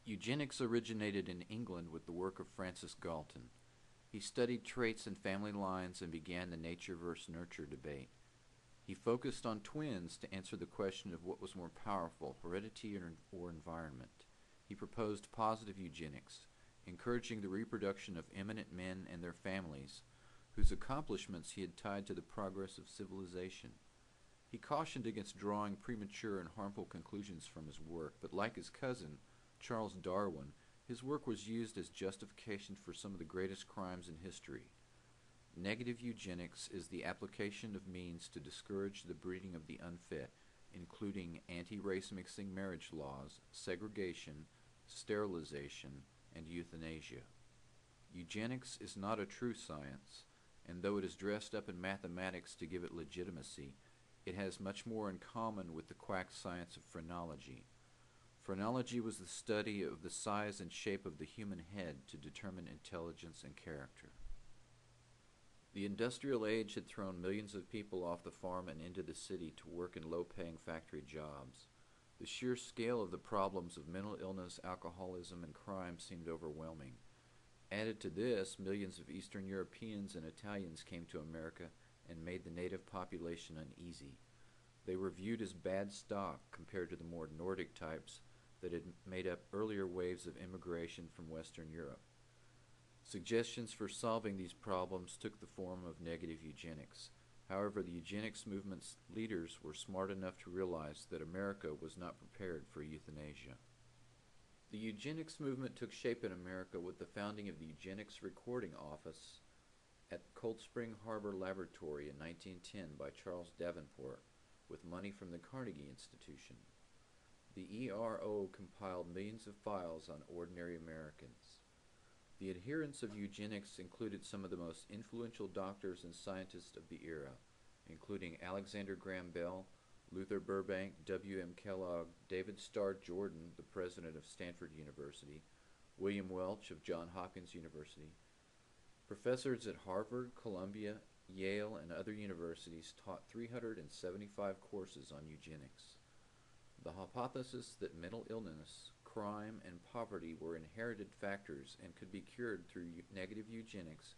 Eugenics originated in England with the work of Francis Galton. He studied traits in family lines and began the nature versus nurture debate. He focused on twins to answer the question of what was more powerful, heredity or environment. He proposed positive eugenics, encouraging the reproduction of eminent men and their families, whose accomplishments he had tied to the progress of civilization. He cautioned against drawing premature and harmful conclusions from his work, but like his cousin, Charles Darwin, his work was used as justification for some of the greatest crimes in history. Negative eugenics is the application of means to discourage the breeding of the unfit, including anti-race mixing marriage laws, segregation, sterilization, and euthanasia. Eugenics is not a true science, and though it is dressed up in mathematics to give it legitimacy, it has much more in common with the quack science of phrenology. Phrenology was the study of the size and shape of the human head to determine intelligence and character. The industrial age had thrown millions of people off the farm and into the city to work in low-paying factory jobs. The sheer scale of the problems of mental illness, alcoholism, and crime seemed overwhelming. Added to this, millions of Eastern Europeans and Italians came to America and made the native population uneasy. They were viewed as bad stock compared to the more Nordic types that had made up earlier waves of immigration from Western Europe. Suggestions for solving these problems took the form of negative eugenics. However, the eugenics movement's leaders were smart enough to realize that America was not prepared for euthanasia. The eugenics movement took shape in America with the founding of the Eugenics Recording Office at Cold Spring Harbor Laboratory in 1910 by Charles Davenport, with money from the Carnegie Institution. The ERO compiled millions of files on ordinary Americans. The adherents of eugenics included some of the most influential doctors and scientists of the era, including Alexander Graham Bell, Luther Burbank, W. M. Kellogg, David Starr Jordan, the president of Stanford University, William Welch of Johns Hopkins University. Professors at Harvard, Columbia, Yale, and other universities taught 375 courses on eugenics. The hypothesis that mental illness, crime, and poverty were inherited factors and could be cured through negative eugenics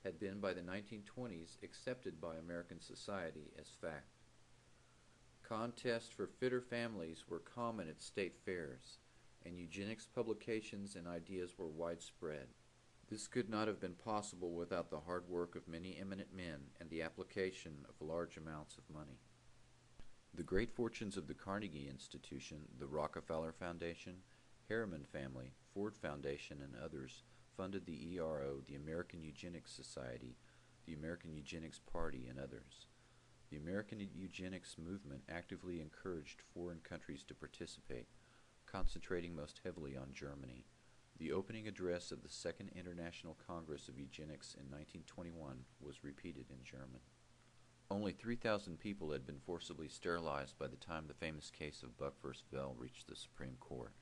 had been by the 1920s accepted by American society as fact. Contests for fitter families were common at state fairs, and eugenics publications and ideas were widespread. This could not have been possible without the hard work of many eminent men and the application of large amounts of money. The great fortunes of the Carnegie Institution, the Rockefeller Foundation, Harriman family, Ford Foundation, and others funded the ERO, the American Eugenics Society, the American Eugenics Party, and others. The American eugenics movement actively encouraged foreign countries to participate, concentrating most heavily on Germany. The opening address of the Second International Congress of Eugenics in 1921 was repeated in German. Only 3,000 people had been forcibly sterilized by the time the famous case of Buck v. Bell reached the Supreme Court.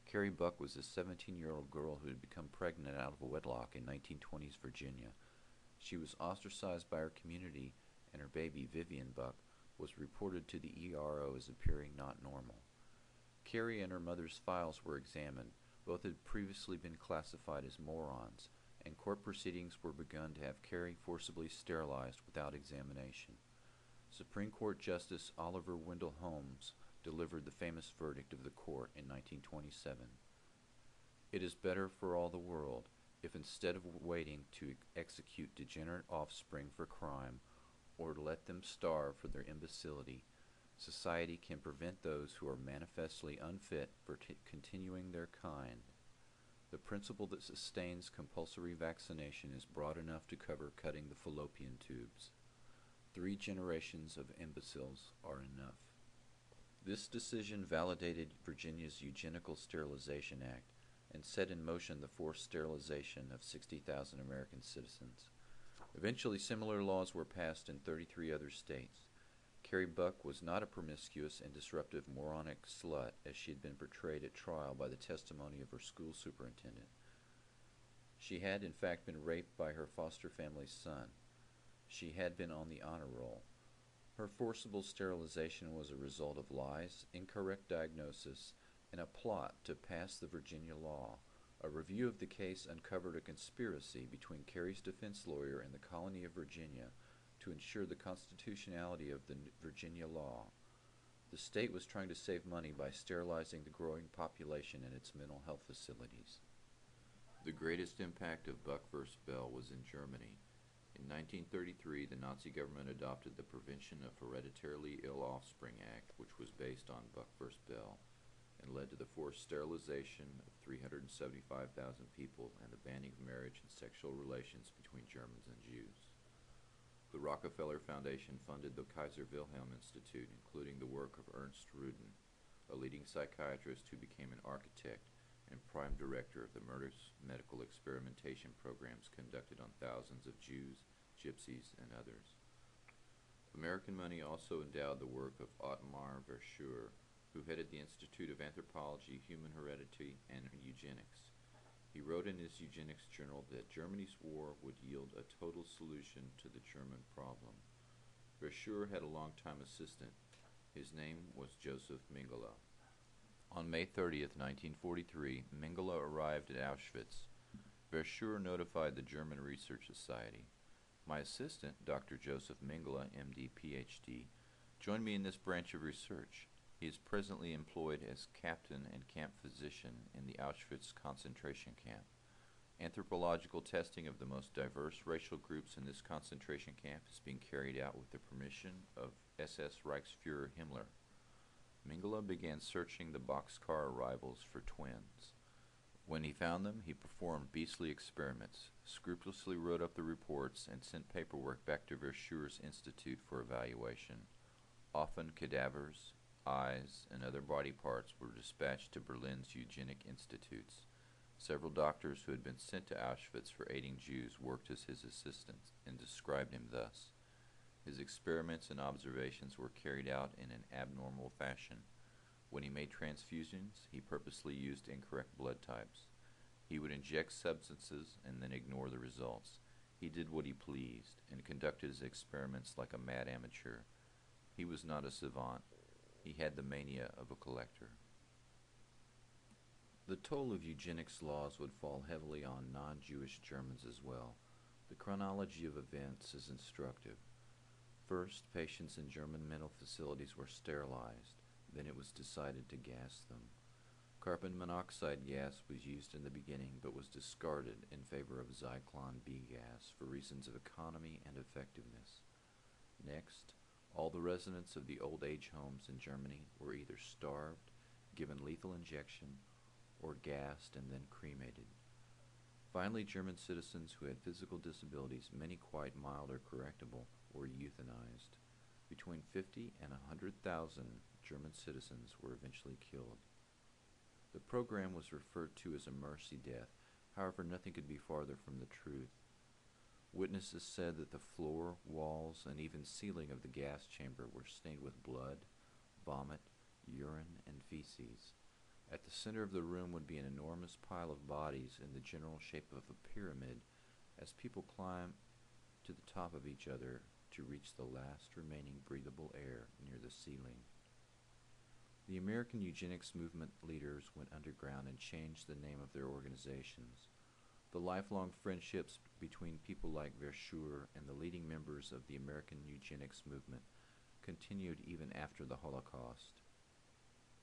Carrie Buck was a 17-year-old girl who had become pregnant out of wedlock in 1920s Virginia. She was ostracized by her community, and her baby, Vivian Buck, was reported to the ERO as appearing not normal. Carrie and her mother's files were examined. Both had previously been classified as morons, and court proceedings were begun to have Carrie forcibly sterilized without examination. Supreme Court Justice Oliver Wendell Holmes delivered the famous verdict of the court in 1927. It is better for all the world if instead of waiting to execute degenerate offspring for crime or to let them starve for their imbecility, society can prevent those who are manifestly unfit for continuing their kind. The principle that sustains compulsory vaccination is broad enough to cover cutting the fallopian tubes. 3 generations of imbeciles are enough. This decision validated Virginia's Eugenical Sterilization Act and set in motion the forced sterilization of 60,000 American citizens. Eventually, similar laws were passed in 33 other states. Carrie Buck was not a promiscuous and disruptive moronic slut as she had been portrayed at trial by the testimony of her school superintendent. She had in fact been raped by her foster family's son. She had been on the honor roll. Her forcible sterilization was a result of lies, incorrect diagnosis, In a plot to pass the Virginia law, a review of the case uncovered a conspiracy between Carey's defense lawyer and the colony of Virginia to ensure the constitutionality of the Virginia law. The state was trying to save money by sterilizing the growing population in its mental health facilities. The greatest impact of Buck v. Bell was in Germany. In 1933, the Nazi government adopted the Prevention of Hereditarily Ill Offspring Act, which was based on Buck v. Bell, and led to the forced sterilization of 375,000 people and the banning of marriage and sexual relations between Germans and Jews. The Rockefeller Foundation funded the Kaiser Wilhelm Institute, including the work of Ernst Rudin, a leading psychiatrist who became an architect and prime director of the medical experimentation programs conducted on thousands of Jews, Gypsies, and others. American money also endowed the work of Ottmar Verschuer, who headed the Institute of Anthropology, Human Heredity, and Eugenics. He wrote in his Eugenics journal that Germany's war would yield a total solution to the German problem. Verschuer had a longtime assistant. His name was Joseph Mengele. On May 30th, 1943, Mengele arrived at Auschwitz. Verschuer notified the German Research Society. My assistant, Dr. Joseph Mengele, MD, PhD, joined me in this branch of research. He is presently employed as captain and camp physician in the Auschwitz concentration camp. Anthropological testing of the most diverse racial groups in this concentration camp is being carried out with the permission of SS Reichsfuhrer Himmler. Mengele began searching the boxcar arrivals for twins. When he found them, he performed beastly experiments, scrupulously wrote up the reports, and sent paperwork back to Verschuer's institute for evaluation. Often cadavers, eyes, and other body parts were dispatched to Berlin's eugenic institutes. Several doctors who had been sent to Auschwitz for aiding Jews worked as his assistants and described him thus. His experiments and observations were carried out in an abnormal fashion. When he made transfusions, he purposely used incorrect blood types. He would inject substances and then ignore the results. He did what he pleased and conducted his experiments like a mad amateur. He was not a savant. He had the mania of a collector. The toll of eugenics laws would fall heavily on non-Jewish Germans as well. The chronology of events is instructive. First, patients in German mental facilities were sterilized. Then it was decided to gas them. Carbon monoxide gas was used in the beginning but was discarded in favor of Zyklon B gas for reasons of economy and effectiveness. Next, all the residents of the old age homes in Germany were either starved, given lethal injection, or gassed and then cremated. Finally, German citizens who had physical disabilities, many quite mild or correctable, were euthanized. Between 50 and 100,000 German citizens were eventually killed. The program was referred to as a mercy death. However, nothing could be farther from the truth. Witnesses said that the floor, walls, and even ceiling of the gas chamber were stained with blood, vomit, urine, and feces. At the center of the room would be an enormous pile of bodies in the general shape of a pyramid as people climbed to the top of each other to reach the last remaining breathable air near the ceiling. The American eugenics movement leaders went underground and changed the name of their organizations. The lifelong friendships between people like Verschuer and the leading members of the American eugenics movement continued even after the Holocaust.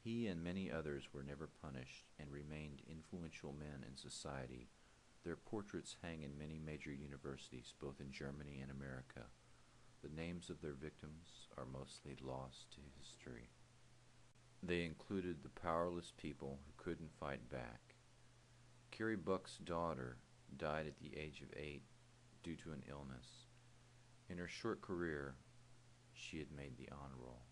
He and many others were never punished and remained influential men in society. Their portraits hang in many major universities, both in Germany and America. The names of their victims are mostly lost to history. They included the powerless people who couldn't fight back. Carrie Buck's daughter died at the age of 8 due to an illness. In her short career, she had made the honor roll.